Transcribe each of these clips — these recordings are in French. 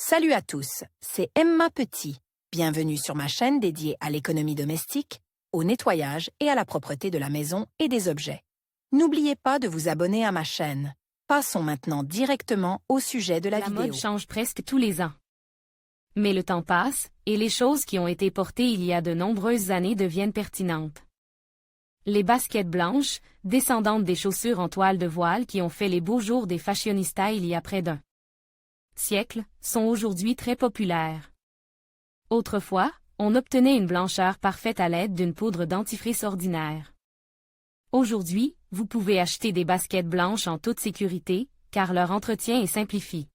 Salut à tous, c'est Emma Petit. Bienvenue sur ma chaîne dédiée à l'économie domestique, au nettoyage et à la propreté de la maison et des objets. N'oubliez pas de vous abonner à ma chaîne. Passons maintenant directement au sujet de la vidéo. La mode change presque tous les ans. Mais le temps passe, et les choses qui ont été portées il y a de nombreuses années deviennent pertinentes. Les baskets blanches, descendantes des chaussures en toile de voile qui ont fait les beaux jours des fashionistas il y a près d'un siècle, sont aujourd'hui très populaires. Autrefois, on obtenait une blancheur parfaite à l'aide d'une poudre dentifrice ordinaire. Aujourd'hui, vous pouvez acheter des baskets blanches en toute sécurité, car leur entretien est simplifié.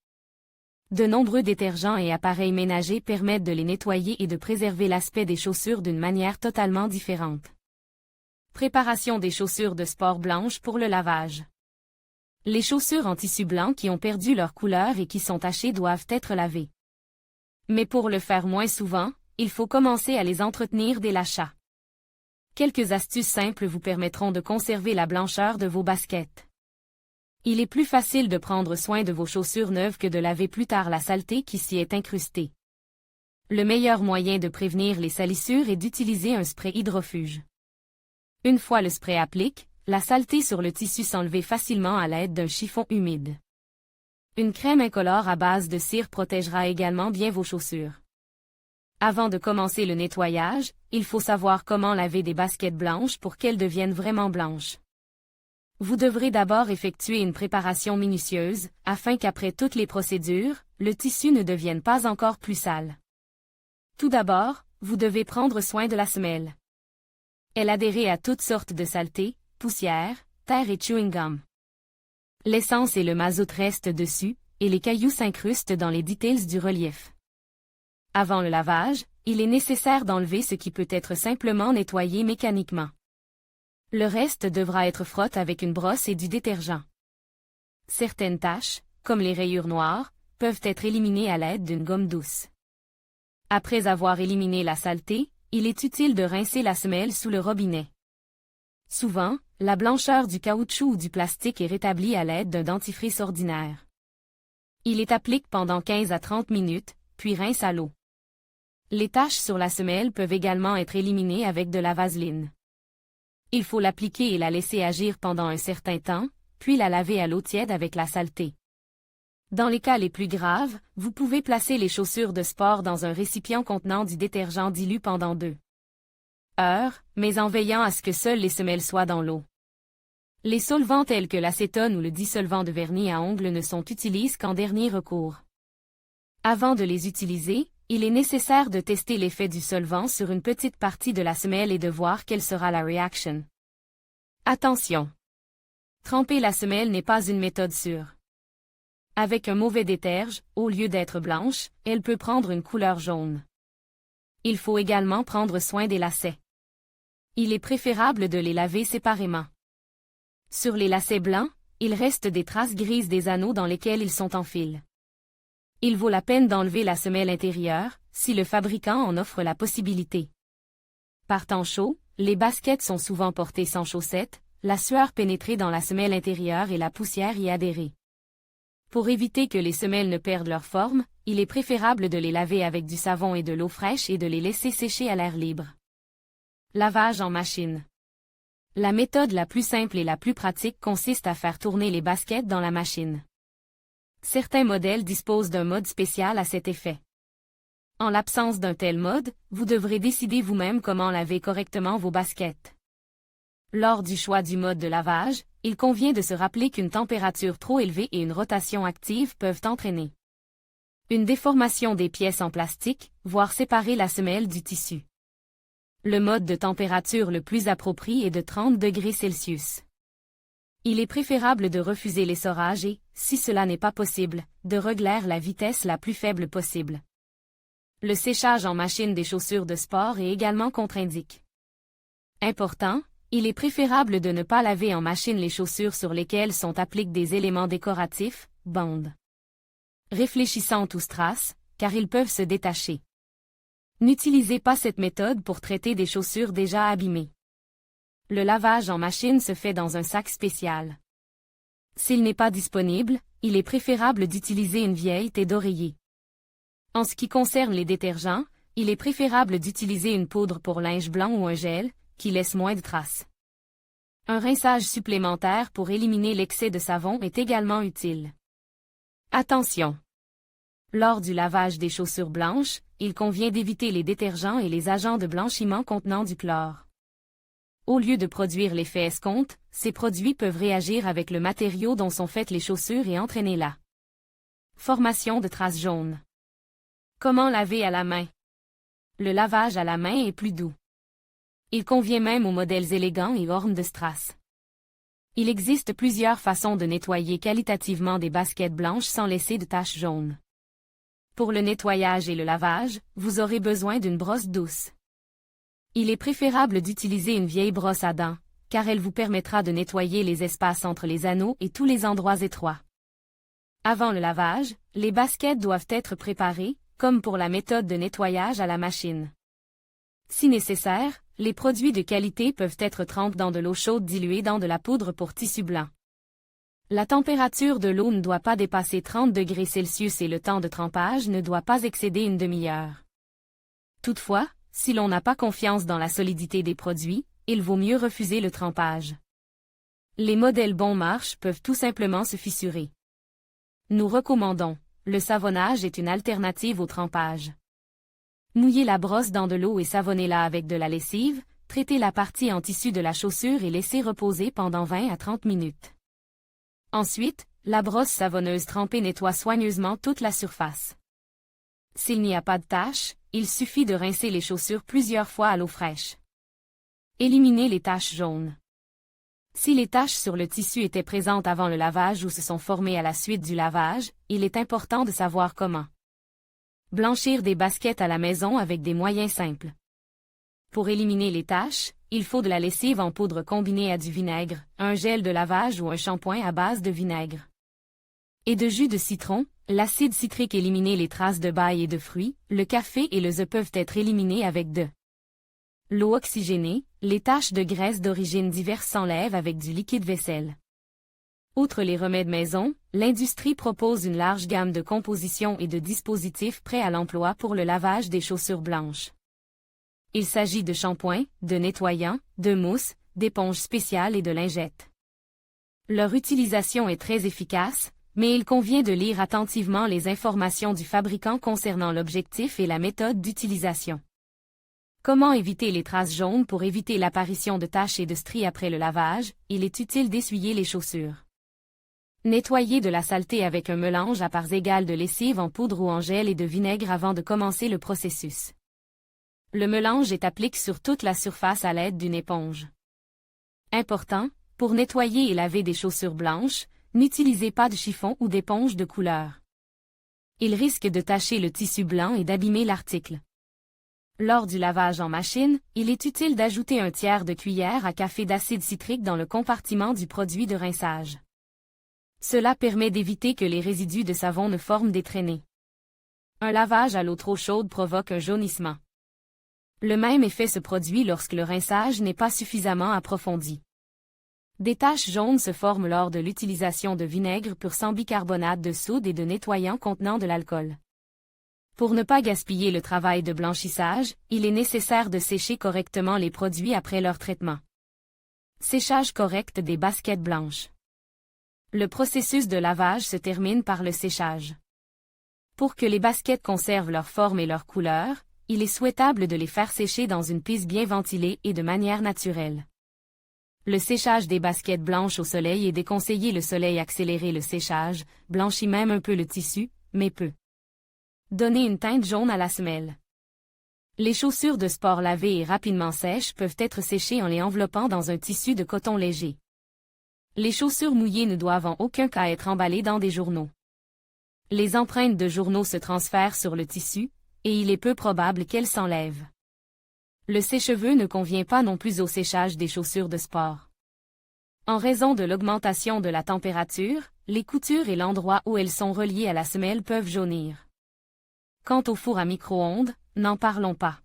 De nombreux détergents et appareils ménagers permettent de les nettoyer et de préserver l'aspect des chaussures d'une manière totalement différente. Préparation des chaussures de sport blanches pour le lavage. Les chaussures en tissu blanc qui ont perdu leur couleur et qui sont tachées doivent être lavées. Mais pour le faire moins souvent, il faut commencer à les entretenir dès l'achat. Quelques astuces simples vous permettront de conserver la blancheur de vos baskets. Il est plus facile de prendre soin de vos chaussures neuves que de laver plus tard la saleté qui s'y est incrustée. Le meilleur moyen de prévenir les salissures est d'utiliser un spray hydrofuge. Une fois le spray appliqué, la saleté sur le tissu s'enlève facilement à l'aide d'un chiffon humide. Une crème incolore à base de cire protégera également bien vos chaussures. Avant de commencer le nettoyage, il faut savoir comment laver des baskets blanches pour qu'elles deviennent vraiment blanches. Vous devrez d'abord effectuer une préparation minutieuse, afin qu'après toutes les procédures, le tissu ne devienne pas encore plus sale. Tout d'abord, vous devez prendre soin de la semelle. Elle adhère à toutes sortes de saletés, poussière, terre et chewing-gum. L'essence et le mazout restent dessus, et les cailloux s'incrustent dans les details du relief. Avant le lavage, il est nécessaire d'enlever ce qui peut être simplement nettoyé mécaniquement. Le reste devra être frotté avec une brosse et du détergent. Certaines taches, comme les rayures noires, peuvent être éliminées à l'aide d'une gomme douce. Après avoir éliminé la saleté, il est utile de rincer la semelle sous le robinet. Souvent, la blancheur du caoutchouc ou du plastique est rétablie à l'aide d'un dentifrice ordinaire. Il est appliqué pendant 15 à 30 minutes, puis rince à l'eau. Les taches sur la semelle peuvent également être éliminées avec de la vaseline. Il faut l'appliquer et la laisser agir pendant un certain temps, puis la laver à l'eau tiède avec la saleté. Dans les cas les plus graves, vous pouvez placer les chaussures de sport dans un récipient contenant du détergent dilu pendant 2 heures, mais en veillant à ce que seules les semelles soient dans l'eau. Les solvants tels que l'acétone ou le dissolvant de vernis à ongles ne sont utilisés qu'en dernier recours. Avant de les utiliser, il est nécessaire de tester l'effet du solvant sur une petite partie de la semelle et de voir quelle sera la réaction. Attention! Tremper la semelle n'est pas une méthode sûre. Avec un mauvais déterge, au lieu d'être blanche, elle peut prendre une couleur jaune. Il faut également prendre soin des lacets. Il est préférable de les laver séparément. Sur les lacets blancs, il reste des traces grises des anneaux dans lesquels ils sont en fil. Il vaut la peine d'enlever la semelle intérieure, si le fabricant en offre la possibilité. Par temps chaud, les baskets sont souvent portées sans chaussettes, la sueur pénétrer dans la semelle intérieure et la poussière y adhérer. Pour éviter que les semelles ne perdent leur forme, il est préférable de les laver avec du savon et de l'eau fraîche et de les laisser sécher à l'air libre. Lavage en machine. La méthode la plus simple et la plus pratique consiste à faire tourner les baskets dans la machine. Certains modèles disposent d'un mode spécial à cet effet. En l'absence d'un tel mode, vous devrez décider vous-même comment laver correctement vos baskets. Lors du choix du mode de lavage, il convient de se rappeler qu'une température trop élevée et une rotation active peuvent entraîner une déformation des pièces en plastique, voire séparer la semelle du tissu. Le mode de température le plus approprié est de 30 degrés Celsius. Il est préférable de refuser l'essorage et, si cela n'est pas possible, de régler la vitesse la plus faible possible. Le séchage en machine des chaussures de sport est également contre-indiqué. Important, il est préférable de ne pas laver en machine les chaussures sur lesquelles sont appliqués des éléments décoratifs, bandes réfléchissantes ou strass, car ils peuvent se détacher. N'utilisez pas cette méthode pour traiter des chaussures déjà abîmées. Le lavage en machine se fait dans un sac spécial. S'il n'est pas disponible, il est préférable d'utiliser une vieille thé d'oreiller. En ce qui concerne les détergents, il est préférable d'utiliser une poudre pour linge blanc ou un gel, qui laisse moins de traces. Un rinçage supplémentaire pour éliminer l'excès de savon est également utile. Attention! Lors du lavage des chaussures blanches, il convient d'éviter les détergents et les agents de blanchiment contenant du chlore. Au lieu de produire l'effet escompte, ces produits peuvent réagir avec le matériau dont sont faites les chaussures et entraîner la formation de traces jaunes. Comment laver à la main? Le lavage à la main est plus doux. Il convient même aux modèles élégants et ornes de strass. Il existe plusieurs façons de nettoyer qualitativement des baskets blanches sans laisser de taches jaunes. Pour le nettoyage et le lavage, vous aurez besoin d'une brosse douce. Il est préférable d'utiliser une vieille brosse à dents, car elle vous permettra de nettoyer les espaces entre les anneaux et tous les endroits étroits. Avant le lavage, les baskets doivent être préparées, comme pour la méthode de nettoyage à la machine. Si nécessaire, les produits de qualité peuvent être trempés dans de l'eau chaude diluée dans de la poudre pour tissu blanc. La température de l'eau ne doit pas dépasser 30 degrés Celsius et le temps de trempage ne doit pas excéder une demi-heure. Toutefois, si l'on n'a pas confiance dans la solidité des produits, il vaut mieux refuser le trempage. Les modèles bon marche peuvent tout simplement se fissurer. Nous recommandons, le savonnage est une alternative au trempage. Mouillez la brosse dans de l'eau et savonnez-la avec de la lessive, traitez la partie en tissu de la chaussure et laissez reposer pendant 20 à 30 minutes. Ensuite, la brosse savonneuse trempée nettoie soigneusement toute la surface. S'il n'y a pas de taches, il suffit de rincer les chaussures plusieurs fois à l'eau fraîche. Éliminez les taches jaunes. Si les taches sur le tissu étaient présentes avant le lavage ou se sont formées à la suite du lavage, il est important de savoir comment. Blanchir des baskets à la maison avec des moyens simples. Pour éliminer les taches, il faut de la lessive en poudre combinée à du vinaigre, un gel de lavage ou un shampoing à base de vinaigre. Et de jus de citron, l'acide citrique éliminer les traces de bail et de fruits, le café et le peuvent être éliminés avec de l'eau oxygénée, les taches de graisse d'origine diverse s'enlèvent avec du liquide vaisselle. Outre les remèdes maison, l'industrie propose une large gamme de compositions et de dispositifs prêts à l'emploi pour le lavage des chaussures blanches. Il s'agit de shampoings, de nettoyants, de mousses, d'éponges spéciales et de lingettes. Leur utilisation est très efficace, mais il convient de lire attentivement les informations du fabricant concernant l'objectif et la méthode d'utilisation. Comment éviter les traces jaunes? Pour éviter l'apparition de taches et de stries après le lavage, il est utile d'essuyer les chaussures. Nettoyer de la saleté avec un mélange à parts égales de lessive en poudre ou en gel et de vinaigre avant de commencer le processus. Le mélange est appliqué sur toute la surface à l'aide d'une éponge. Important, pour nettoyer et laver des chaussures blanches, n'utilisez pas de chiffon ou d'éponge de couleur. Il risque de tacher le tissu blanc et d'abîmer l'article. Lors du lavage en machine, il est utile d'ajouter un tiers de cuillère à café d'acide citrique dans le compartiment du produit de rinçage. Cela permet d'éviter que les résidus de savon ne forment des traînées. Un lavage à l'eau trop chaude provoque un jaunissement. Le même effet se produit lorsque le rinçage n'est pas suffisamment approfondi. Des taches jaunes se forment lors de l'utilisation de vinaigre pur sans bicarbonate de soude et de nettoyants contenant de l'alcool. Pour ne pas gaspiller le travail de blanchissage, il est nécessaire de sécher correctement les produits après leur traitement. Séchage correct des baskets blanches. Le processus de lavage se termine par le séchage. Pour que les baskets conservent leur forme et leur couleur, il est souhaitable de les faire sécher dans une piste bien ventilée et de manière naturelle. Le séchage des baskets blanches au soleil est déconseillé. Le soleil accélère le séchage, blanchit même un peu le tissu, mais peu. Donner une teinte jaune à la semelle. Les chaussures de sport lavées et rapidement sèches peuvent être séchées en les enveloppant dans un tissu de coton léger. Les chaussures mouillées ne doivent en aucun cas être emballées dans des journaux. Les empreintes de journaux se transfèrent sur le tissu, et il est peu probable qu'elles s'enlèvent. Le sèche-cheveux ne convient pas non plus au séchage des chaussures de sport. En raison de l'augmentation de la température, les coutures et l'endroit où elles sont reliées à la semelle peuvent jaunir. Quant au four à micro-ondes, n'en parlons pas.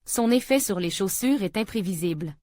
Son effet sur les chaussures est imprévisible.